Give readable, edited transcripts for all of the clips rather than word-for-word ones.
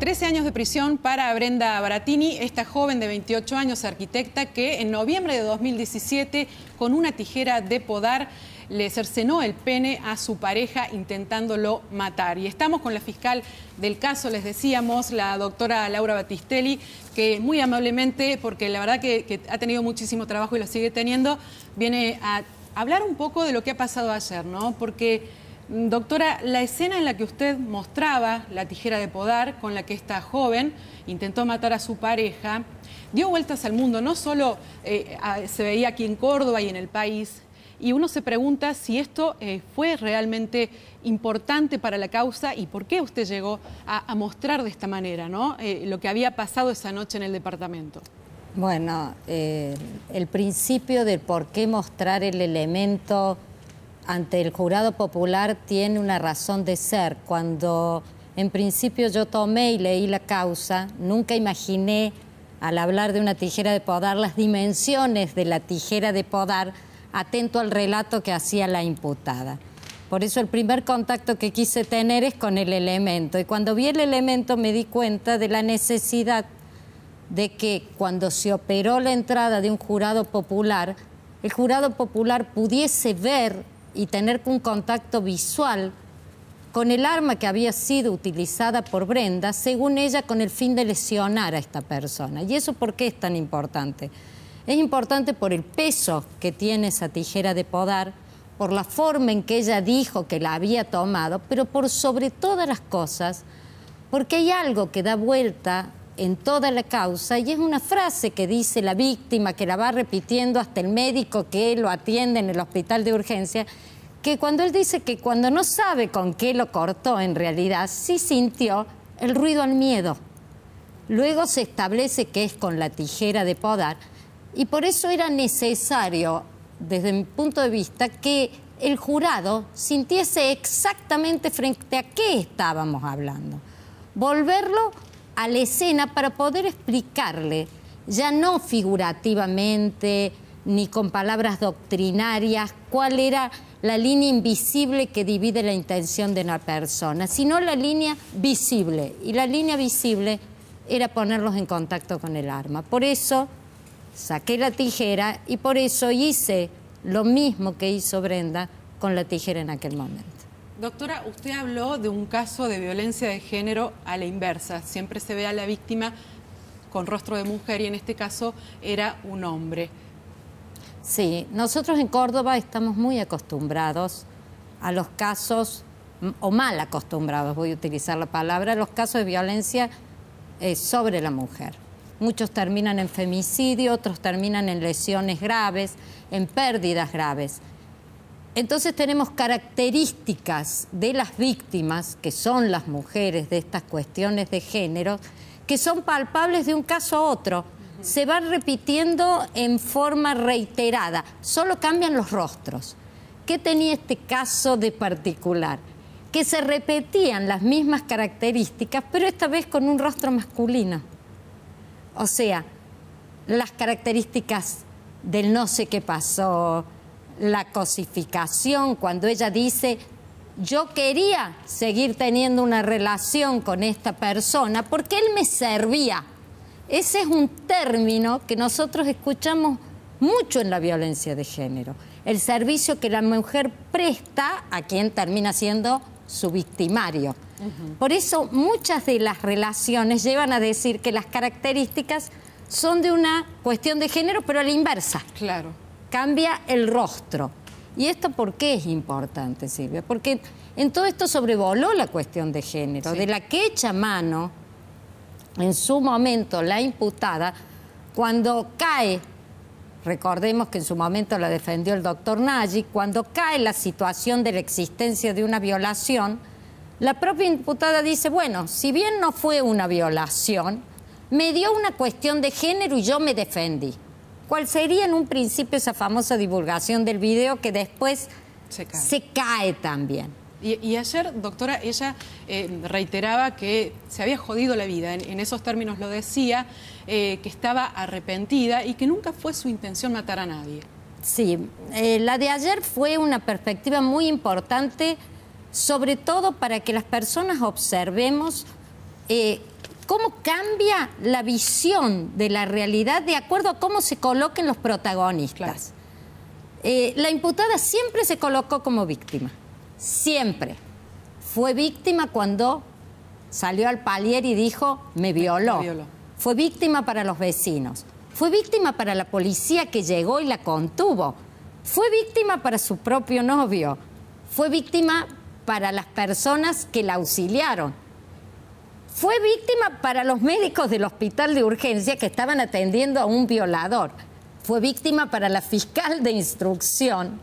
13 años de prisión para Brenda Baratini, esta joven de 28 años, arquitecta, que en noviembre de 2017, con una tijera de podar, le cercenó el pene a su pareja intentándolo matar. Y estamos con la fiscal del caso, les decíamos, la doctora Laura Battistelli, que muy amablemente, porque la verdad que ha tenido muchísimo trabajo y lo sigue teniendo, viene a hablar un poco de lo que ha pasado ayer, ¿no? Porque, doctora, la escena en la que usted mostraba la tijera de podar con la que esta joven intentó matar a su pareja, dio vueltas al mundo. No solo se veía aquí en Córdoba y en el país, y uno se pregunta si esto fue realmente importante para la causa y por qué usted llegó a mostrar de esta manera, ¿no? Lo que había pasado esa noche en el departamento. Bueno, el principio del por qué mostrar el elemento ante el jurado popular tiene una razón de ser. Cuando en principio yo tomé y leí la causa, nunca imaginé, al hablar de una tijera de podar, las dimensiones de la tijera de podar, atento al relato que hacía la imputada. Por eso el primer contacto que quise tener es con el elemento. Y cuando vi el elemento me di cuenta de la necesidad de que cuando se operó la entrada de un jurado popular, el jurado popular pudiese ver y tener un contacto visual con el arma que había sido utilizada por Brenda, según ella, con el fin de lesionar a esta persona. ¿Y eso por qué es tan importante? Es importante por el peso que tiene esa tijera de podar, por la forma en que ella dijo que la había tomado, pero por sobre todas las cosas, porque hay algo que da vuelta en toda la causa, y es una frase que dice la víctima, que la va repitiendo hasta el médico que lo atiende en el hospital de urgencia, que cuando él dice que cuando no sabe con qué lo cortó, en realidad sí sintió el ruido al miedo. Luego se establece que es con la tijera de podar, y por eso era necesario, desde mi punto de vista, que el jurado sintiese exactamente frente a qué estábamos hablando. Volverlo a la escena para poder explicarle, ya no figurativamente ni con palabras doctrinarias, cuál era la línea invisible que divide la intención de una persona, sino la línea visible. Y la línea visible era ponerlos en contacto con el arma. Por eso saqué la tijera y por eso hice lo mismo que hizo Brenda con la tijera en aquel momento. Doctora, usted habló de un caso de violencia de género a la inversa. Siempre se ve a la víctima con rostro de mujer y en este caso era un hombre. Sí, nosotros en Córdoba estamos muy acostumbrados a los casos, o mal acostumbrados, voy a utilizar la palabra, a los casos de violencia sobre la mujer. Muchos terminan en femicidio, otros terminan en lesiones graves, en pérdidas graves. Entonces tenemos características de las víctimas, que son las mujeres de estas cuestiones de género, que son palpables de un caso a otro. Se van repitiendo en forma reiterada, solo cambian los rostros. ¿Qué tenía este caso de particular? Que se repetían las mismas características, pero esta vez con un rostro masculino. O sea, las características del no sé qué pasó, la cosificación, cuando ella dice, yo quería seguir teniendo una relación con esta persona porque él me servía. Ese es un término que nosotros escuchamos mucho en la violencia de género. El servicio que la mujer presta a quien termina siendo su victimario. Por eso muchas de las relaciones llevan a decir que las características son de una cuestión de género, pero a la inversa. Claro. Cambia el rostro. ¿Y esto por qué es importante, Silvia? Porque en todo esto sobrevoló la cuestión de género, sí, de la que echa mano en su momento la imputada cuando cae. Recordemos que en su momento la defendió el doctor Nagy. Cuando cae la situación de la existencia de una violación, la propia imputada dice, bueno, si bien no fue una violación, me dio una cuestión de género y yo me defendí. ¿Cuál sería en un principio esa famosa divulgación del video que después se cae también? Y ayer, doctora, ella reiteraba que se había jodido la vida, en esos términos lo decía, que estaba arrepentida y que nunca fue su intención matar a nadie. Sí, la de ayer fue una perspectiva muy importante, sobre todo para que las personas observemos cómo cambia la visión de la realidad de acuerdo a cómo se coloquen los protagonistas. Claro. La imputada siempre se colocó como víctima, siempre. Fue víctima cuando salió al palier y dijo, me violó. Fue víctima para los vecinos. Fue víctima para la policía que llegó y la contuvo. Fue víctima para su propio novio. Fue víctima para las personas que la auxiliaron. Fue víctima para los médicos del hospital de urgencia que estaban atendiendo a un violador. Fue víctima para la fiscal de instrucción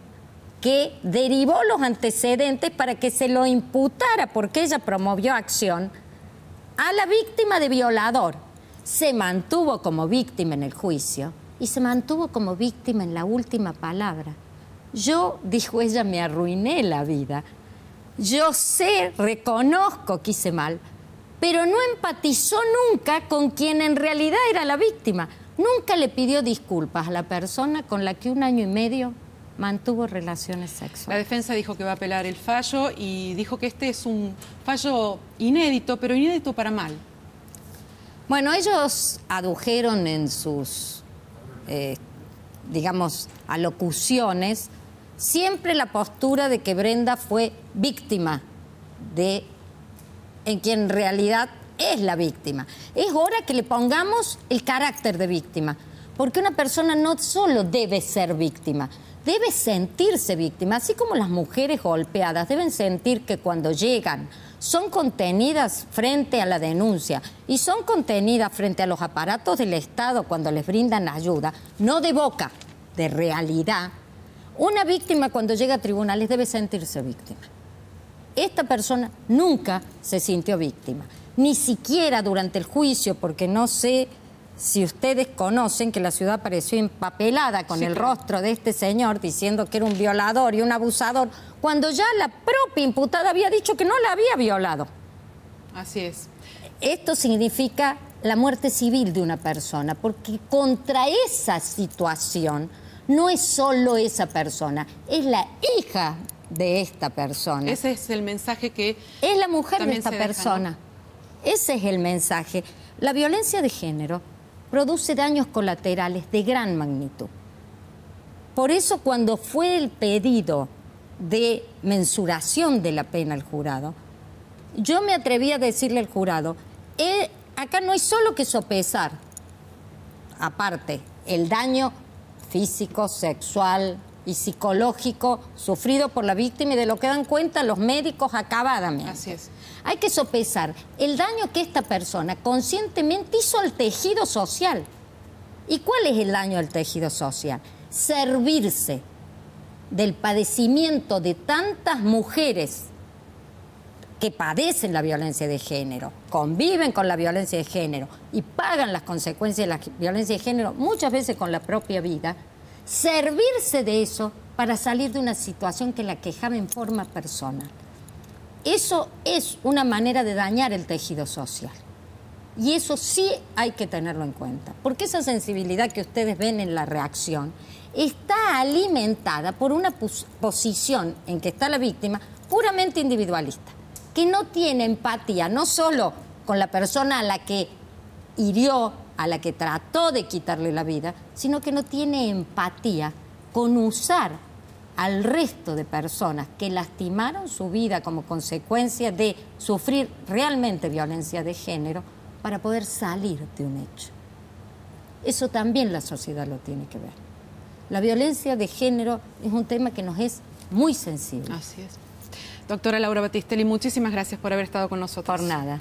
que derivó los antecedentes para que se lo imputara, porque ella promovió acción, a la víctima de violador. Se mantuvo como víctima en el juicio y se mantuvo como víctima en la última palabra. Yo, dijo ella, me arruiné la vida. Yo sé, reconozco que hice mal, pero no empatizó nunca con quien en realidad era la víctima. Nunca le pidió disculpas a la persona con la que 1 año y medio mantuvo relaciones sexuales. La defensa dijo que va a apelar el fallo y dijo que este es un fallo inédito, pero inédito para mal. Bueno, ellos adujeron en sus, digamos, alocuciones siempre la postura de que Brenda fue víctima de en quien en realidad es la víctima. Es hora que le pongamos el carácter de víctima, porque una persona no solo debe ser víctima, debe sentirse víctima, así como las mujeres golpeadas deben sentir que cuando llegan son contenidas frente a la denuncia y son contenidas frente a los aparatos del Estado cuando les brindan ayuda, no de boca, de realidad. Una víctima cuando llega a tribunales debe sentirse víctima. Esta persona nunca se sintió víctima, ni siquiera durante el juicio, porque no sé si ustedes conocen que la ciudad apareció empapelada con el rostro de este señor diciendo que era un violador y un abusador, cuando ya la propia imputada había dicho que no la había violado. Así es. Esto significa la muerte civil de una persona, porque contra esa situación no es solo esa persona, es la hija de esta persona. Ese es el mensaje que es la mujer de esta persona. Ese es el mensaje. La violencia de género produce daños colaterales de gran magnitud. Por eso cuando fue el pedido de mensuración de la pena al jurado, yo me atreví a decirle al jurado, acá no hay solo que sopesar, aparte, el daño físico, sexual y psicológico sufrido por la víctima y de lo que dan cuenta los médicos acabadamente. Así es. Hay que sopesar el daño que esta persona conscientemente hizo al tejido social. ¿Y cuál es el daño al tejido social? Servirse del padecimiento de tantas mujeres que padecen la violencia de género, conviven con la violencia de género y pagan las consecuencias de la violencia de género, muchas veces con la propia vida, servirse de eso para salir de una situación que la quejaba en forma personal. Eso es una manera de dañar el tejido social. Y eso sí hay que tenerlo en cuenta, porque esa sensibilidad que ustedes ven en la reacción está alimentada por una posición en que está la víctima puramente individualista, que no tiene empatía, no solo con la persona a la que hirió, a la que trató de quitarle la vida, sino que no tiene empatía con usar al resto de personas que lastimaron su vida como consecuencia de sufrir realmente violencia de género para poder salir de un hecho. Eso también la sociedad lo tiene que ver. La violencia de género es un tema que nos es muy sensible. Así es. Doctora Laura Battistelli, muchísimas gracias por haber estado con nosotros. Por nada.